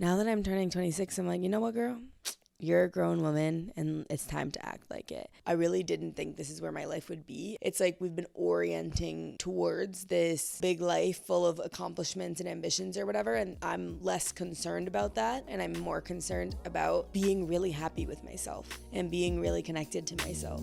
Now that I'm turning 26, I'm like, you know what, girl? You're a grown woman and it's time to act like it. I really didn't think this is where my life would be. It's like we've been orienting towards this big life full of accomplishments and ambitions or whatever, and I'm less concerned about that, and I'm more concerned about being really happy with myself and being really connected to myself.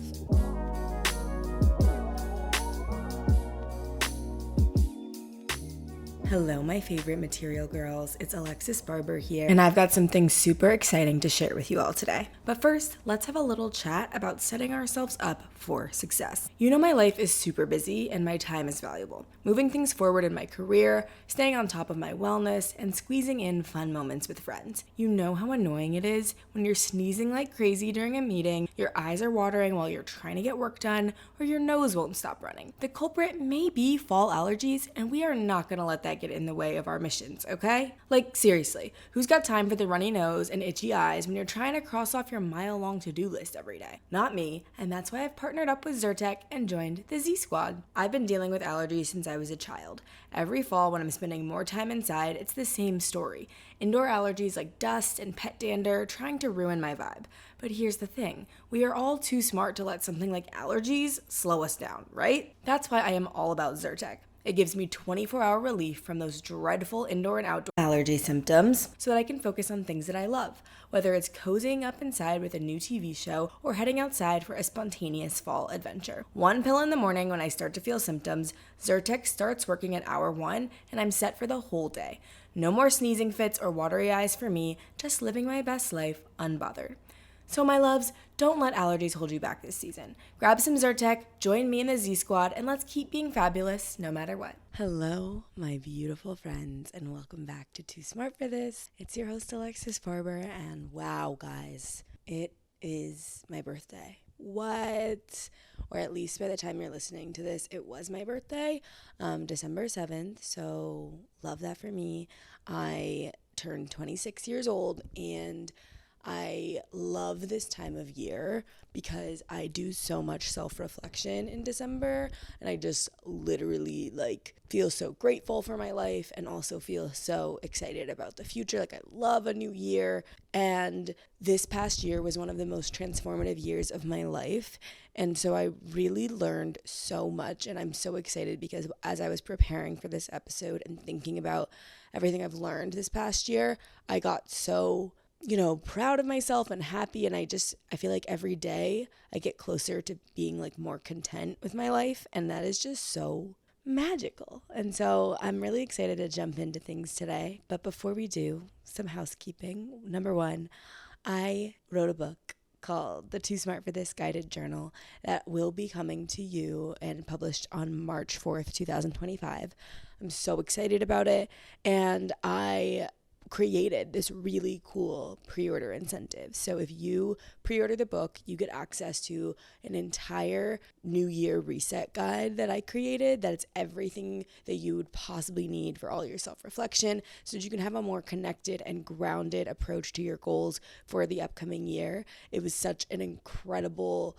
Hello, my favorite material girls. It's Alexis Barber here, and I've got something super exciting to share with you all today. But first, let's have a little chat about setting ourselves up for success. You know, my life is super busy and my time is valuable. Moving things forward in my career, staying on top of my wellness, and squeezing in fun moments with friends. You know how annoying it is when you're sneezing like crazy during a meeting, your eyes are watering while you're trying to get work done, or your nose won't stop running. The culprit may be fall allergies, and we are not gonna let that get in the way of our missions, okay? Like, seriously, who's got time for the runny nose and itchy eyes when you're trying to cross off your mile-long to-do list every day? Not me, and that's why I've partnered up with Zyrtec and joined the Z Squad. I've been dealing with allergies since I was a child. Every fall when I'm spending more time inside, it's the same story. Indoor allergies like dust and pet dander trying to ruin my vibe. But here's the thing, we are all too smart to let something like allergies slow us down, right? That's why I am all about Zyrtec. It gives me 24-hour relief from those dreadful indoor and outdoor allergy symptoms so that I can focus on things that I love, whether it's cozying up inside with a new TV show or heading outside for a spontaneous fall adventure. One pill in the morning when I start to feel symptoms, Zyrtec starts working at hour 1, and I'm set for the whole day. No more sneezing fits or watery eyes for me, just living my best life unbothered. So my loves, don't let allergies hold you back this season. Grab some Zyrtec, join me in the Z Squad, and let's keep being fabulous no matter what. Hello, my beautiful friends, and welcome back to Too Smart for This. It's your host, Alexis Barber, and wow, guys, it is my birthday. What? Or at least by the time you're listening to this, it was my birthday, December 7th, so love that for me. I turned 26 years old, and I love this time of year because I do so much self-reflection in December, and I just literally feel so grateful for my life and also feel so excited about the future. I love a new year, and this past year was one of the most transformative years of my life, and so I really learned so much, and I'm so excited because as I was preparing for this episode and thinking about everything I've learned this past year, I got so proud of myself and happy, and I feel like every day I get closer to being more content with my life, and that is just so magical. And so I'm really excited to jump into things today. But before we do, some housekeeping. Number 1, I wrote a book called The Too Smart for This Guided Journal that will be coming to you and published on March 4th, 2025. I'm so excited about it, and I created this really cool pre-order incentive. So if you pre-order the book, you get access to an entire New Year reset guide that I created. That it's everything that you would possibly need for all your self-reflection so that you can have a more connected and grounded approach to your goals for the upcoming year. It was such an incredible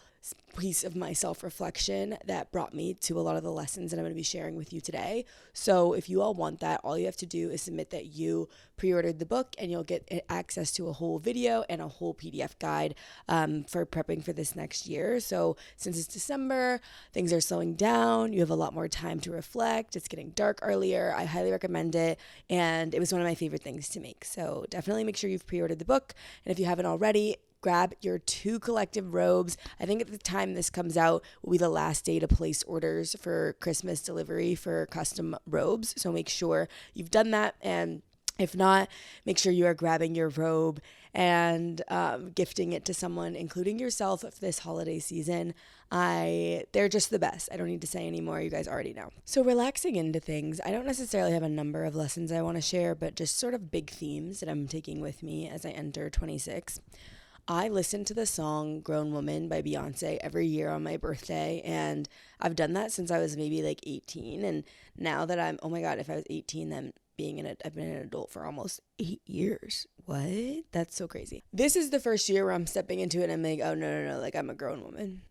piece of my self-reflection that brought me to a lot of the lessons that I'm going to be sharing with you today. So if you all want that, all you have to do is submit that you pre-ordered the book, and you'll get access to a whole video and a whole PDF guide for prepping for this next year. So since it's December, things are slowing down, you have a lot more time to reflect, it's getting dark earlier, I highly recommend it, and it was one of my favorite things to make. So definitely make sure you've pre-ordered the book, and if you haven't already, grab your 2 collective robes. I think at the time this comes out will be the last day to place orders for Christmas delivery for custom robes. So make sure you've done that, and if not, make sure you are grabbing your robe and gifting it to someone, including yourself, for this holiday season. They're just the best. I don't need to say anymore. You guys already know. So relaxing into things, I don't necessarily have a number of lessons I want to share, but just sort of big themes that I'm taking with me as I enter 26. I listen to the song Grown Woman by Beyonce every year on my birthday, and I've done that since I was maybe 18, and now that oh my God, if I was 18, then I've been an adult for almost 8 years. What? That's so crazy. This is the first year where I'm stepping into it and I'm like, oh, no, I'm a grown woman.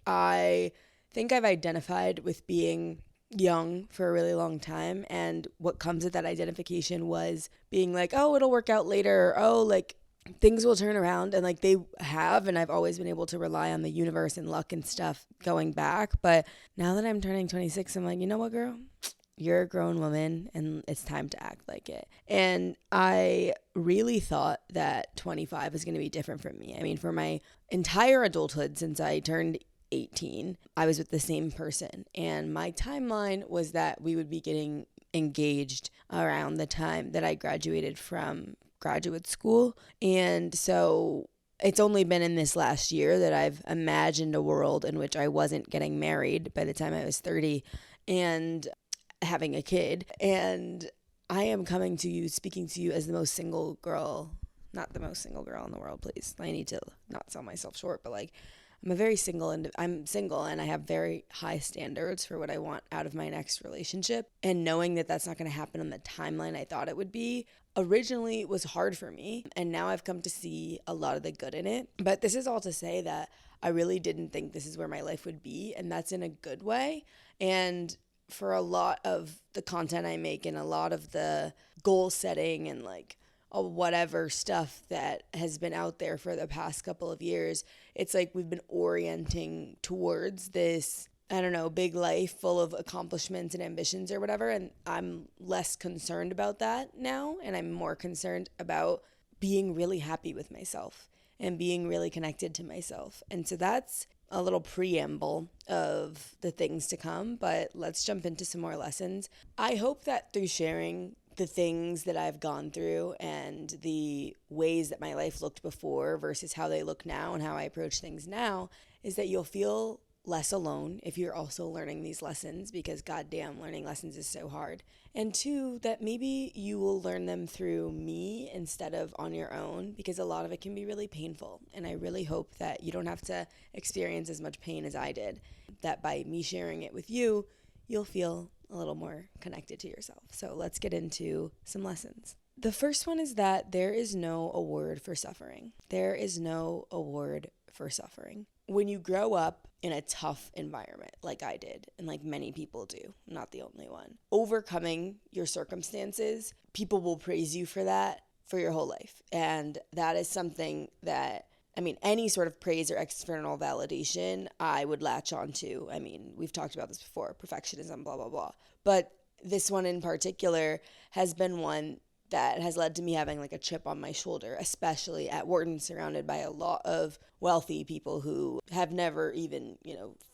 I think I've identified with being young for a really long time. And what comes with that identification was being like, oh, it'll work out later. Or, oh, like things will turn around. And like they have. And I've always been able to rely on the universe and luck and stuff going back. But now that I'm turning 26, I'm like, you know what, girl? You're a grown woman and it's time to act like it. And I really thought that 25 was going to be different for me. I mean, for my entire adulthood since I turned 18, I was with the same person. And my timeline was that we would be getting engaged around the time that I graduated from graduate school. And so it's only been in this last year that I've imagined a world in which I wasn't getting married by the time I was 30 and having a kid. And I am coming to you, speaking to you as the most single girl, not the most single girl in the world, please. I need to not sell myself short, but like I'm single and I have very high standards for what I want out of my next relationship. And knowing that that's not going to happen on the timeline I thought it would be originally was hard for me. And now I've come to see a lot of the good in it. But this is all to say that I really didn't think this is where my life would be. And that's in a good way. And for a lot of the content I make and a lot of the goal setting and like whatever stuff that has been out there for the past couple of years, it's like we've been orienting towards this, I don't know, big life full of accomplishments and ambitions or whatever. And I'm less concerned about that now. And I'm more concerned about being really happy with myself and being really connected to myself. And so that's a little preamble of the things to come, but let's jump into some more lessons. I hope that through sharing the things that I've gone through and the ways that my life looked before versus how they look now and how I approach things now is that you'll feel less alone if you're also learning these lessons, because goddamn, learning lessons is so hard. And two, that maybe you will learn them through me instead of on your own, because a lot of it can be really painful. And I really hope that you don't have to experience as much pain as I did, that by me sharing it with you, you'll feel a little more connected to yourself. So let's get into some lessons. The first one is that there is no award for suffering. There is no award for suffering. When you grow up in a tough environment like I did, and like many people do, I'm not the only one, overcoming your circumstances, people will praise you for that for your whole life. And that is something that, I mean, any sort of praise or external validation, I would latch on to. I mean, we've talked about this before, perfectionism, blah, blah, blah. But this one in particular has been one that has led to me having like a chip on my shoulder, especially at Wharton, surrounded by a lot of wealthy people who have never even,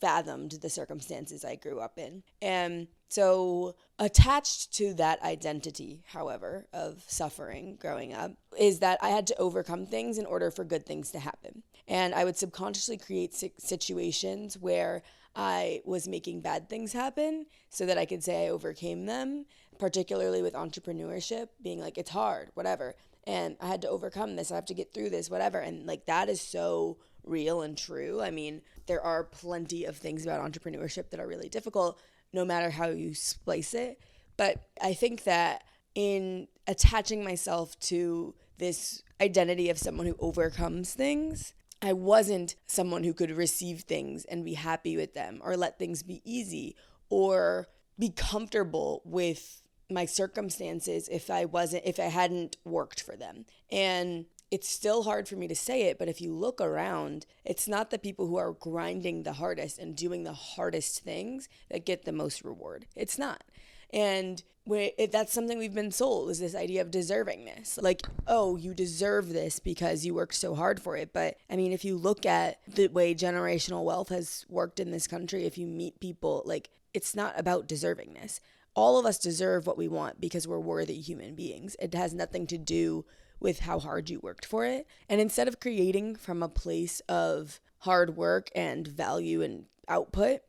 fathomed the circumstances I grew up in. And so attached to that identity, however, of suffering growing up, is that I had to overcome things in order for good things to happen. And I would subconsciously create situations where I was making bad things happen so that I could say I overcame them, particularly with entrepreneurship, being like, it's hard, whatever. And I had to overcome this. I have to get through this, whatever. And like, that is so real and true. I mean, there are plenty of things about entrepreneurship that are really difficult, no matter how you splice it. But I think that in attaching myself to this identity of someone who overcomes things, I wasn't someone who could receive things and be happy with them or let things be easy or be comfortable with my circumstances if I hadn't worked for them. And it's still hard for me to say it, but if you look around, it's not the people who are grinding the hardest and doing the hardest things that get the most reward. It's not. And that's something we've been sold, is this idea of deservingness. Like, oh, you deserve this because you worked so hard for it. But I mean, if you look at the way generational wealth has worked in this country, if you meet people, like, it's not about deservingness. All of us deserve what we want because we're worthy human beings. It has nothing to do with how hard you worked for it. And instead of creating from a place of hard work and value and output,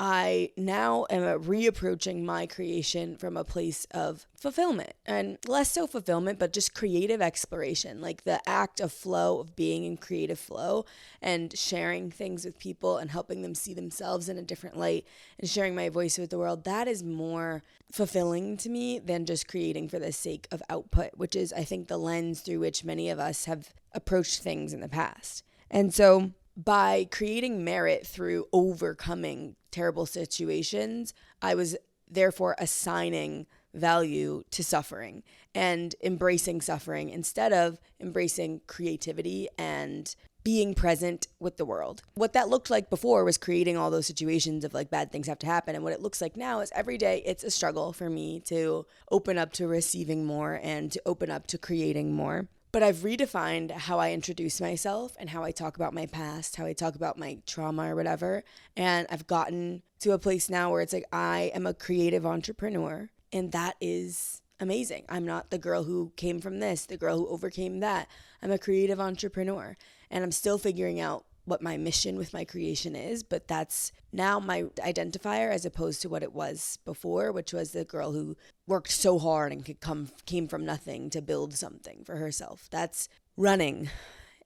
I now am reapproaching my creation from a place of fulfillment, and less so fulfillment, but just creative exploration, like the act of flow, of being in creative flow and sharing things with people and helping them see themselves in a different light and sharing my voice with the world. That is more fulfilling to me than just creating for the sake of output, which is, I think, the lens through which many of us have approached things in the past. And so by creating merit through overcoming terrible situations, I was therefore assigning value to suffering and embracing suffering instead of embracing creativity and being present with the world. What that looked like before was creating all those situations of like bad things have to happen. And what it looks like now is every day it's a struggle for me to open up to receiving more and to open up to creating more. But I've redefined how I introduce myself and how I talk about my past, how I talk about my trauma or whatever. And I've gotten to a place now where it's like I am a creative entrepreneur. And that is amazing. I'm not the girl who came from this, the girl who overcame that. I'm a creative entrepreneur. And I'm still figuring out what my mission with my creation is, but that's now my identifier as opposed to what it was before, which was the girl who worked so hard and came from nothing to build something for herself. That's running.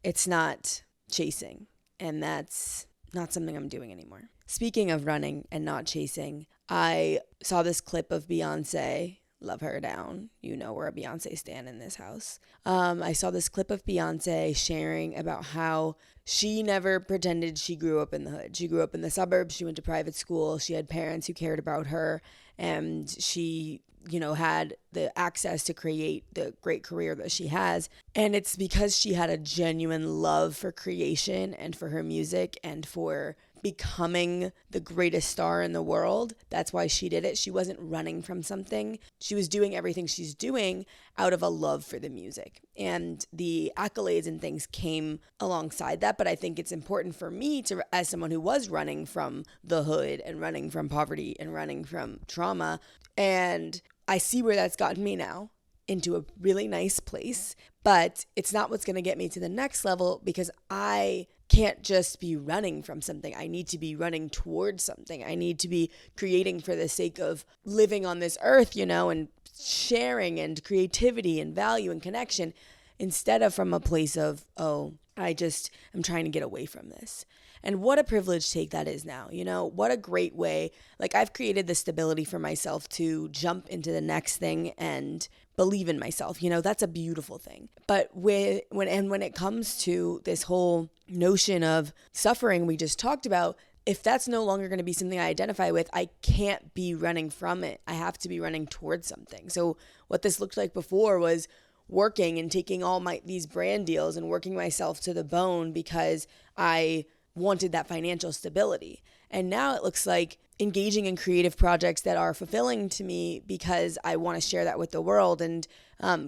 It's not chasing. And that's not something I'm doing anymore. Speaking of running and not chasing, I saw this clip of Beyonce. Love her down. You know we're a Beyonce stan in this house. I saw this clip of Beyonce sharing about how she never pretended she grew up in the hood. She grew up in the suburbs. She went to private school. She had parents who cared about her. And she, had the access to create the great career that she has. And it's because she had a genuine love for creation and for her music and for becoming the greatest star in the world. That's why she did it. She wasn't running from something. She was doing everything she's doing out of a love for the music. And the accolades and things came alongside that. But I think it's important for me to, as someone who was running from the hood and running from poverty and running from trauma, and I see where that's gotten me now into a really nice place, but it's not what's going to get me to the next level because I can't just be running from something. I need to be running towards something. I need to be creating for the sake of living on this earth, and sharing and creativity and value and connection instead of from a place of, I'm trying to get away from this. And what a privileged take that is now, what a great way. Like I've created the stability for myself to jump into the next thing and believe in myself. That's a beautiful thing. But when it comes to this whole notion of suffering we just talked about, if that's no longer going to be something I identify with, I can't be running from it. I have to be running towards something. So what this looked like before was working and taking all these brand deals and working myself to the bone because I wanted that financial stability. And now it looks like engaging in creative projects that are fulfilling to me because I want to share that with the world and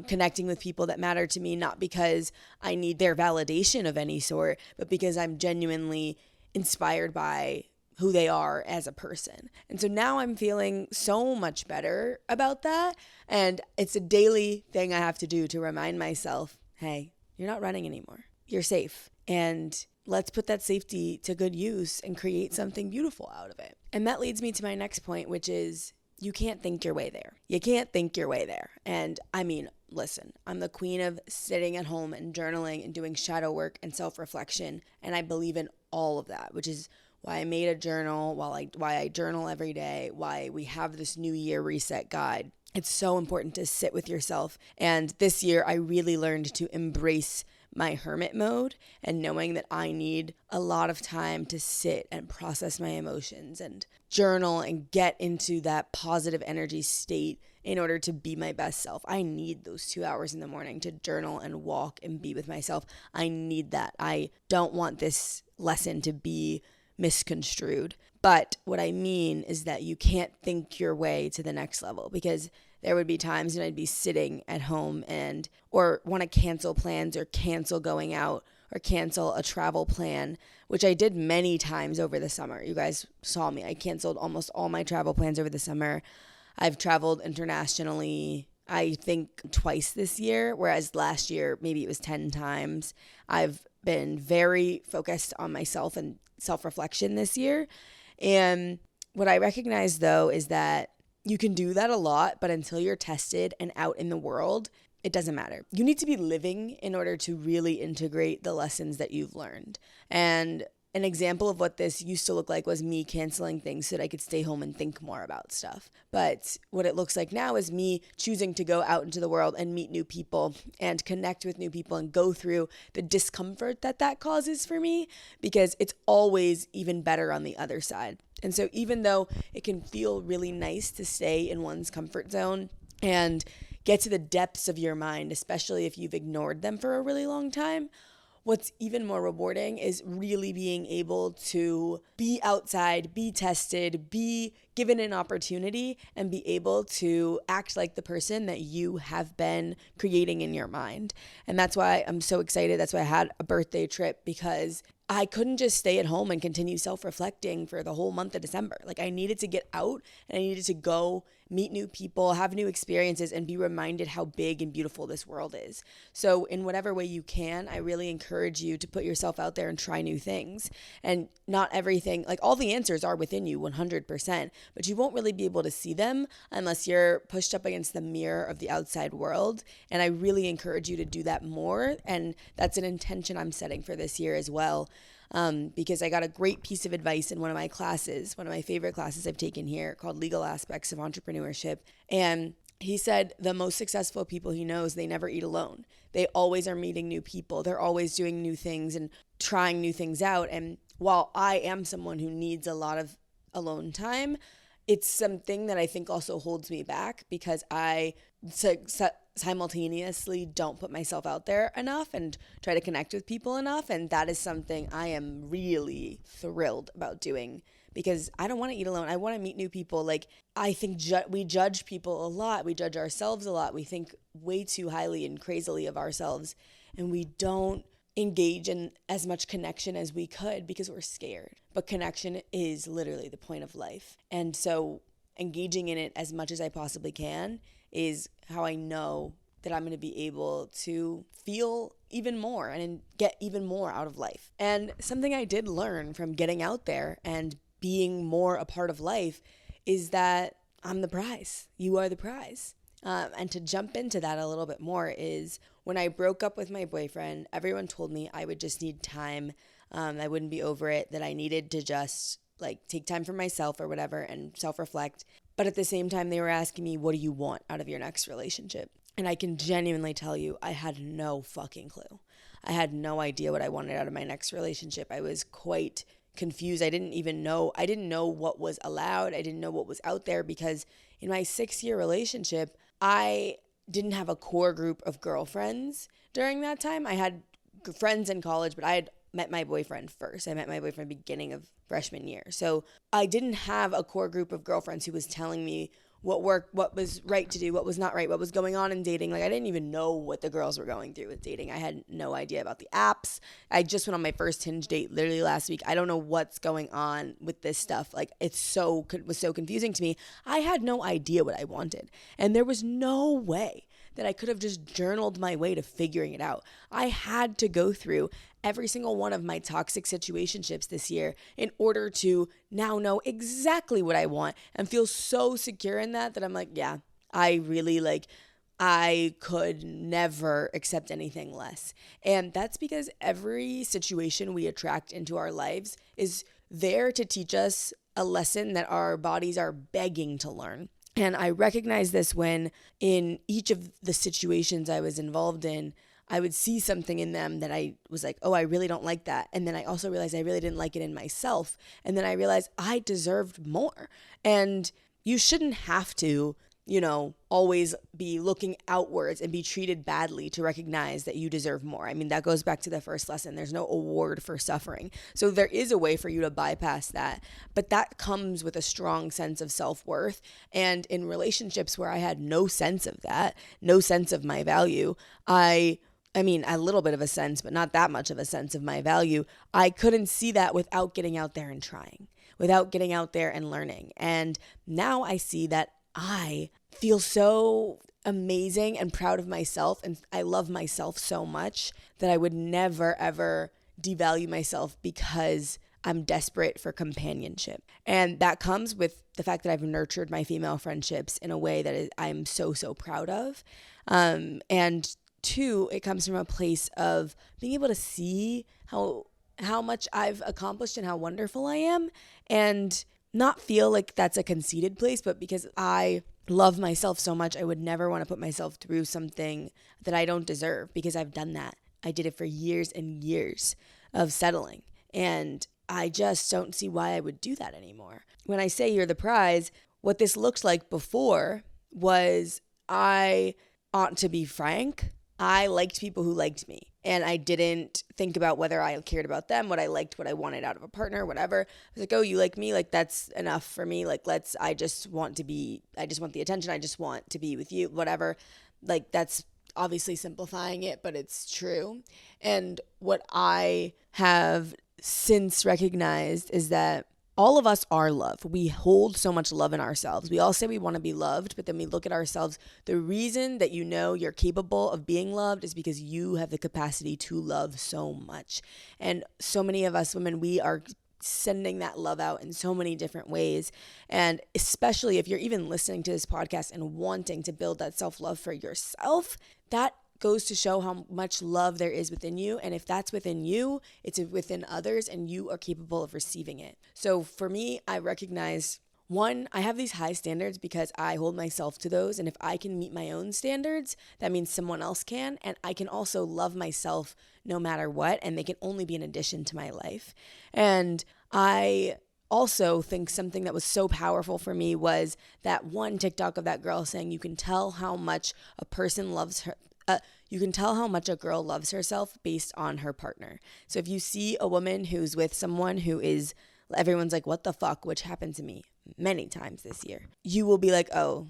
connecting with people that matter to me, not because I need their validation of any sort, but because I'm genuinely inspired by who they are as a person. And so now I'm feeling so much better about that. And it's a daily thing I have to do to remind myself, hey, you're not running anymore. You're safe. And let's put that safety to good use and create something beautiful out of it. And that leads me to my next point, which is you can't think your way there. You can't think your way there. And I mean, listen, I'm the queen of sitting at home and journaling and doing shadow work and self-reflection. And I believe in all of that, which is why I made a journal, why I journal every day, why we have this New Year reset guide. It's so important to sit with yourself. And this year, I really learned to embrace my hermit mode and knowing that I need a lot of time to sit and process my emotions and journal and get into that positive energy state in order to be my best self. I need those 2 hours in the morning to journal and walk and be with myself. I need that. I don't want this lesson to be misconstrued. But what I mean is that you can't think your way to the next level because there would be times when I'd be sitting at home or want to cancel plans or cancel going out or cancel a travel plan, which I did many times over the summer. You guys saw me. I canceled almost all my travel plans over the summer. I've traveled internationally, I think twice this year, whereas last year, maybe it was 10 times. I've been very focused on myself and self-reflection this year. And what I recognize though is that you can do that a lot, but until you're tested and out in the world, it doesn't matter. You need to be living in order to really integrate the lessons that you've learned. And an example of what this used to look like was me canceling things so that I could stay home and think more about stuff. But what it looks like now is me choosing to go out into the world and meet new people and connect with new people and go through the discomfort that causes for me, because it's always even better on the other side. And so even though it can feel really nice to stay in one's comfort zone and get to the depths of your mind, especially if you've ignored them for a really long time, what's even more rewarding is really being able to be outside, be tested, be given an opportunity, and be able to act like the person that you have been creating in your mind. And that's why I'm so excited. That's why I had a birthday trip, because I couldn't just stay at home and continue self-reflecting for the whole month of December. Like, I needed to get out and I needed to go meet new people, have new experiences, and be reminded how big and beautiful this world is. So in whatever way you can, I really encourage you to put yourself out there and try new things. And not everything, like, all the answers are within you 100%, but you won't really be able to see them unless you're pushed up against the mirror of the outside world. And I really encourage you to do that more. And that's an intention I'm setting for this year as well. Because I got a great piece of advice in one of my classes, one of my favorite classes I've taken here, called Legal Aspects of Entrepreneurship. And he said the most successful people he knows, they never eat alone. They always are meeting new people. They're always doing new things and trying new things out. And while I am someone who needs a lot of alone time, it's something that I think also holds me back, because I simultaneously don't put myself out there enough and try to connect with people enough. And that is something I am really thrilled about doing, because I don't want to eat alone. I want to meet new people. Like, I think we judge people a lot. We judge ourselves a lot. We think way too highly and crazily of ourselves, and we don't engage in as much connection as we could because we're scared. But connection is literally the point of life. And so engaging in it as much as I possibly can is how I know that I'm going to be able to feel even more and get even more out of life. And something I did learn from getting out there and being more a part of life is that I'm the prize. You are the prize. And to jump into that a little bit more is, when I broke up with my boyfriend, everyone told me I would just need time. I wouldn't be over it, that I needed to just take time for myself or whatever and self-reflect. But at the same time, they were asking me, what do you want out of your next relationship? And I can genuinely tell you, I had no fucking clue. I had no idea what I wanted out of my next relationship. I was quite confused. I didn't know what was allowed. I didn't know what was out there, because in my 6-year relationship, I didn't have a core group of girlfriends during that time. I had friends in college, but I had met my boyfriend first. I met my boyfriend beginning of freshman year. So I didn't have a core group of girlfriends who was telling me what worked, what was right to do, what was not right, what was going on in dating. I didn't even know what the girls were going through with dating. I had no idea about the apps. I just went on my first Hinge date literally last week. I don't know what's going on with this stuff. It was so confusing to me. I had no idea what I wanted. And there was no way that I could have just journaled my way to figuring it out. I had to go through every single one of my toxic situationships this year in order to now know exactly what I want and feel so secure in that I'm like, yeah, I really I could never accept anything less. And that's because every situation we attract into our lives is there to teach us a lesson that our bodies are begging to learn. And I recognize this when, in each of the situations I was involved in, I would see something in them that I was like, oh, I really don't like that. And then I also realized I really didn't like it in myself. And then I realized I deserved more. And you shouldn't have to, always be looking outwards and be treated badly to recognize that you deserve more. I mean, that goes back to the first lesson. There's no award for suffering. So there is a way for you to bypass that, but that comes with a strong sense of self-worth. And in relationships where I had no sense of that, no sense of my value, I mean, a little bit of a sense, but not that much of a sense of my value, I couldn't see that without getting out there and trying, without getting out there and learning. And now I see that I feel so amazing and proud of myself, and I love myself so much that I would never, ever devalue myself because I'm desperate for companionship. And that comes with the fact that I've nurtured my female friendships in a way that I'm so, so proud of. And two, it comes from a place of being able to see how how much I've accomplished and how wonderful I am, and not feel like that's a conceited place, but because I love myself so much, I would never want to put myself through something that I don't deserve, because I've done that. I did it for years and years of settling, and I just don't see why I would do that anymore. When I say you're the prize, what this looked like before was, I ought to be frank, I liked people who liked me. And I didn't think about whether I cared about them, what I liked, what I wanted out of a partner, whatever. I was like, oh, you like me? Like, that's enough for me. Like, I just want the attention. I just want to be with you, whatever. Like, that's obviously simplifying it, but it's true. And what I have since recognized is that all of us are love. We hold so much love in ourselves. We all say we want to be loved, but then we look at ourselves. The reason that you know you're capable of being loved is because you have the capacity to love so much. And so many of us women, we are sending that love out in so many different ways. And especially if you're even listening to this podcast and wanting to build that self-love for yourself, that goes to show how much love there is within you. And if that's within you, it's within others, and you are capable of receiving it. So for me, I recognize, one, I have these high standards because I hold myself to those. And if I can meet my own standards, that means someone else can. And I can also love myself no matter what. And they can only be an addition to my life. And I also think something that was so powerful for me was that one TikTok of that girl saying, you can tell how much a person loves her. You can tell how much a girl loves herself based on her partner. So if you see a woman who's with someone who is, everyone's like, what the fuck, which happened to me many times this year, you will be like, oh,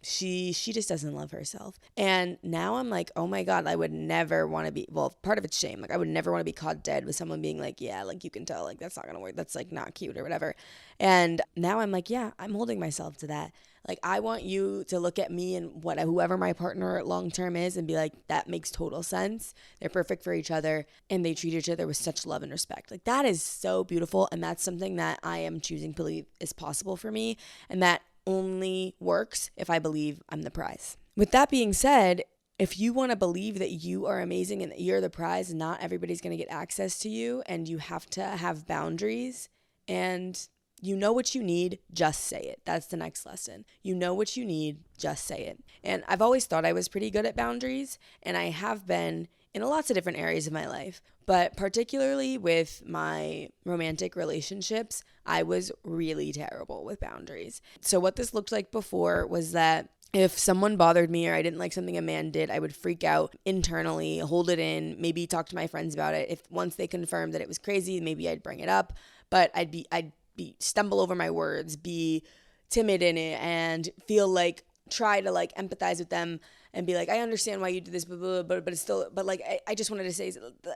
she just doesn't love herself. And now I'm like, oh my God, I would never want to be, well, part of it's shame. Like, I would never want to be caught dead with someone being like, yeah, like, you can tell, like, that's not going to work. That's like not cute or whatever. And now I'm like, yeah, I'm holding myself to that. Like, I want you to look at me and whoever my partner long-term is and be like, that makes total sense. They're perfect for each other and they treat each other with such love and respect. Like, that is so beautiful. And that's something that I am choosing to believe is possible for me. And that only works if I believe I'm the prize. With that being said, if you want to believe that you are amazing and that you're the prize, not everybody's going to get access to you, and you have to have boundaries, and you know what you need, just say it. That's the next lesson. You know what you need, just say it. And I've always thought I was pretty good at boundaries, and I have been in lots of different areas of my life, but particularly with my romantic relationships, I was really terrible with boundaries. So what this looked like before was that if someone bothered me or I didn't like something a man did, I would freak out internally, hold it in, maybe talk to my friends about it. If once they confirmed that it was crazy, maybe I'd bring it up, but I'd stumble over my words, be timid in it, and feel like, try to like empathize with them and be like, I understand why you did this, but it's still, but like, I just wanted to say,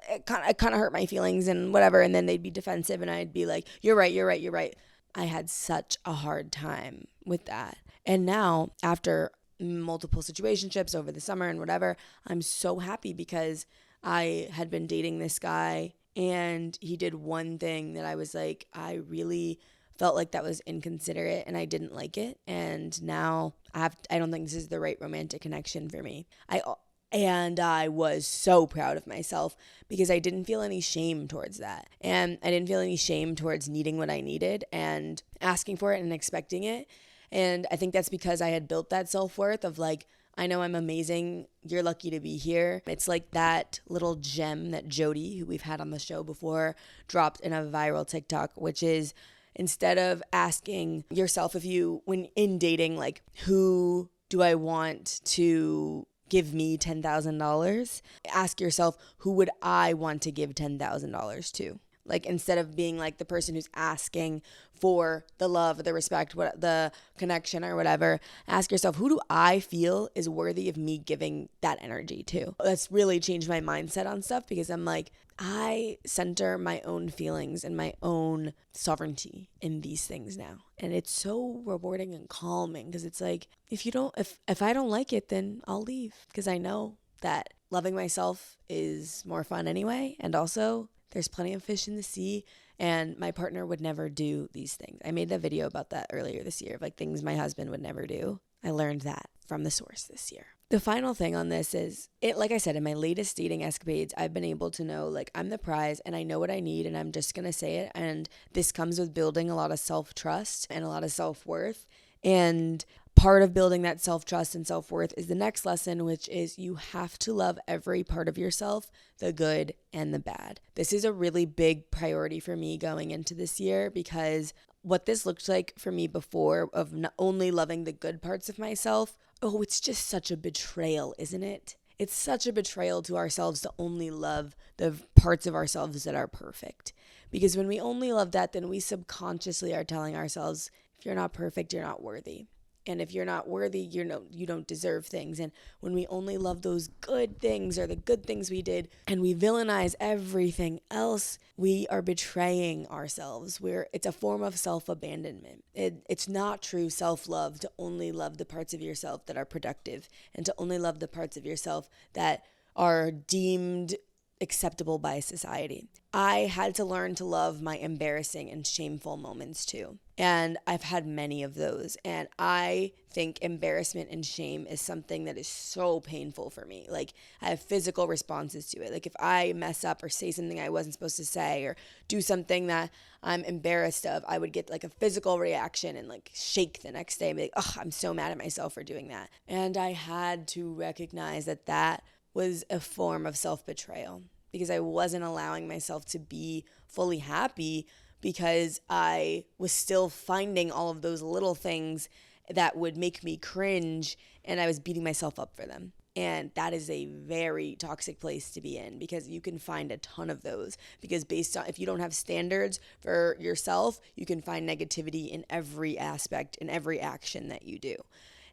it kind of hurt my feelings and whatever. And then they'd be defensive and I'd be like, you're right. I had such a hard time with that. And now, after multiple situationships over the summer and whatever, I'm so happy because I had been dating this guy and he did one thing that I was like, I really felt like that was inconsiderate and I didn't like it. And now I don't think this is the right romantic connection for me. I was so proud of myself because I didn't feel any shame towards that. And I didn't feel any shame towards needing what I needed and asking for it and expecting it. And I think that's because I had built that self-worth of like, I know I'm amazing. You're lucky to be here. It's like that little gem that Jody, who we've had on the show before, dropped in a viral TikTok, which is, instead of asking yourself when in dating, like, who do I want to give me $10,000? Ask yourself, who would I want to give $10,000 to? Like, instead of being like the person who's asking for the love, the respect, the connection or whatever, ask yourself, who do I feel is worthy of me giving that energy to? That's really changed my mindset on stuff because I'm like, I center my own feelings and my own sovereignty in these things now. And it's so rewarding and calming because it's like, if I don't like it, then I'll leave, because I know that loving myself is more fun anyway. And also, there's plenty of fish in the sea, and my partner would never do these things. I made a video about that earlier this year of like things my husband would never do. I learned that from the source this year. The final thing on this is, like I said, in my latest dating escapades, I've been able to know, like, I'm the prize and I know what I need and I'm just going to say it. And this comes with building a lot of self-trust and a lot of self-worth. And part of building that self-trust and self-worth is the next lesson, which is you have to love every part of yourself, the good and the bad. This is a really big priority for me going into this year, because what this looked like for me before of not only loving the good parts of myself, oh, it's just such a betrayal, isn't it? It's such a betrayal to ourselves to only love the parts of ourselves that are perfect. Because when we only love that, then we subconsciously are telling ourselves, if you're not perfect, you're not worthy. And if you're not worthy, you don't deserve things. And when we only love those good things or the good things we did and we villainize everything else, we are betraying ourselves. It's a form of self-abandonment. It's not true self-love to only love the parts of yourself that are productive and to only love the parts of yourself that are deemed acceptable by society. I had to learn to love my embarrassing and shameful moments too. And I've had many of those. And I think embarrassment and shame is something that is so painful for me. Like, I have physical responses to it. Like, if I mess up or say something I wasn't supposed to say or do something that I'm embarrassed of, I would get like a physical reaction and like shake the next day and be like, oh, I'm so mad at myself for doing that. And I had to recognize that that was a form of self-betrayal, because I wasn't allowing myself to be fully happy because I was still finding all of those little things that would make me cringe, and I was beating myself up for them. And that is a very toxic place to be in, because you can find a ton of those. Because based on, if you don't have standards for yourself, you can find negativity in every aspect, in every action that you do.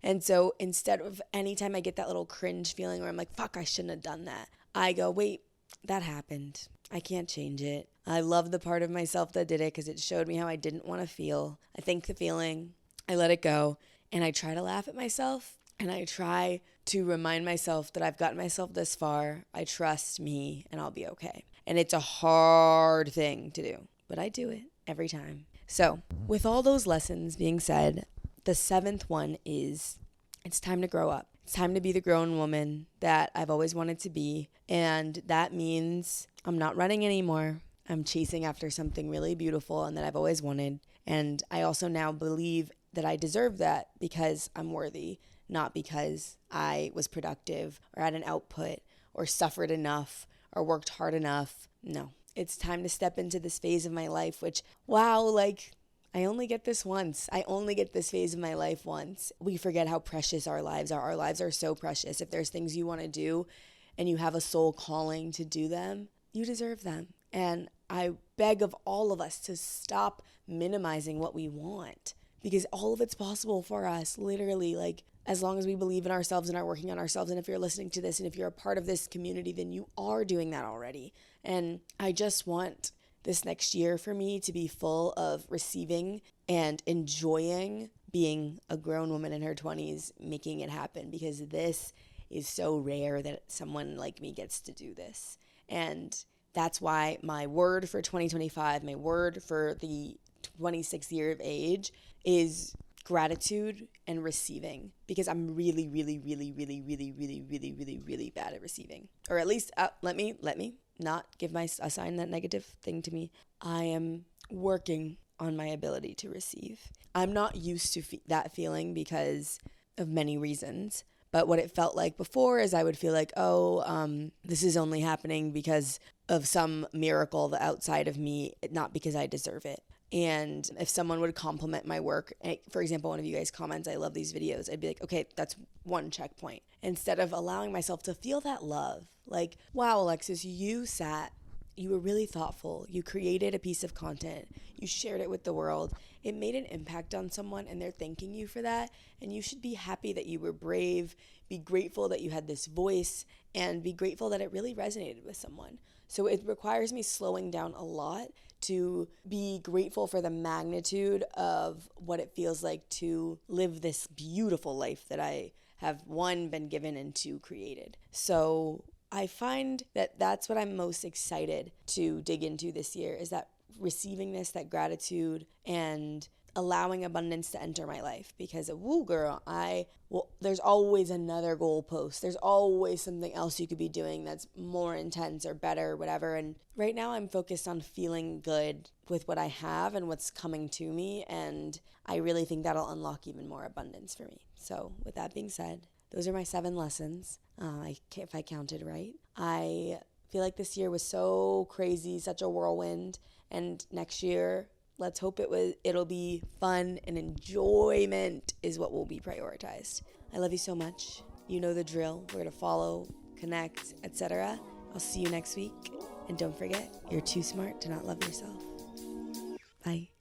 And so instead of anytime I get that little cringe feeling where I'm like, fuck, I shouldn't have done that, I go, wait, that happened. I can't change it. I love the part of myself that did it because it showed me how I didn't want to feel. I think the feeling, I let it go, and I try to laugh at myself, and I try to remind myself that I've gotten myself this far. I trust me, and I'll be okay. And it's a hard thing to do, but I do it every time. So with all those lessons being said, the seventh one is, it's time to grow up. It's time to be the grown woman that I've always wanted to be. And that means I'm not running anymore. I'm chasing after something really beautiful and that I've always wanted. And I also now believe that I deserve that because I'm worthy, not because I was productive or had an output or suffered enough or worked hard enough. No, it's time to step into this phase of my life, which, wow, like, I only get this once. I only get this phase of my life once. We forget how precious our lives are. Our lives are so precious. If there's things you want to do and you have a soul calling to do them, you deserve them. And I beg of all of us to stop minimizing what we want, because all of it's possible for us, literally, like, as long as we believe in ourselves and are working on ourselves. And if you're listening to this and if you're a part of this community, then you are doing that already. And I just want this next year for me to be full of receiving and enjoying being a grown woman in her 20s, making it happen, because this is so rare that someone like me gets to do this. And that's why my word for 2025, my word for the 26th year of age is gratitude and receiving, because I'm really, really, really, really, really, really, really, really, really bad at receiving. Or at least let me not assign that negative thing to me. I am working on my ability to receive. I'm not used to that feeling because of many reasons. But what it felt like before is I would feel like, this is only happening because of some miracle outside of me, not because I deserve it. And if someone would compliment my work, for example, one of you guys comments, I love these videos, I'd be like, okay, that's one checkpoint. Instead of allowing myself to feel that love, like, wow, Alexis, you were really thoughtful. You created a piece of content. You shared it with the world. It made an impact on someone and they're thanking you for that. And you should be happy that you were brave, be grateful that you had this voice, and be grateful that it really resonated with someone. So it requires me slowing down a lot to be grateful for the magnitude of what it feels like to live this beautiful life that I have, one, been given, and two, created. So I find that that's what I'm most excited to dig into this year, is that receiving this, that gratitude, and allowing abundance to enter my life, because woo girl, there's always another goalpost. There's always something else you could be doing that's more intense or better, whatever. And right now I'm focused on feeling good with what I have and what's coming to me. And I really think that'll unlock even more abundance for me. So with that being said, those are my 7 lessons. If I counted right, I feel like this year was so crazy, such a whirlwind. And next year, let's hope it'll be fun, and enjoyment is what will be prioritized. I love you so much. You know the drill. We're going to follow, connect, etc. I'll see you next week. And don't forget, you're too smart to not love yourself. Bye.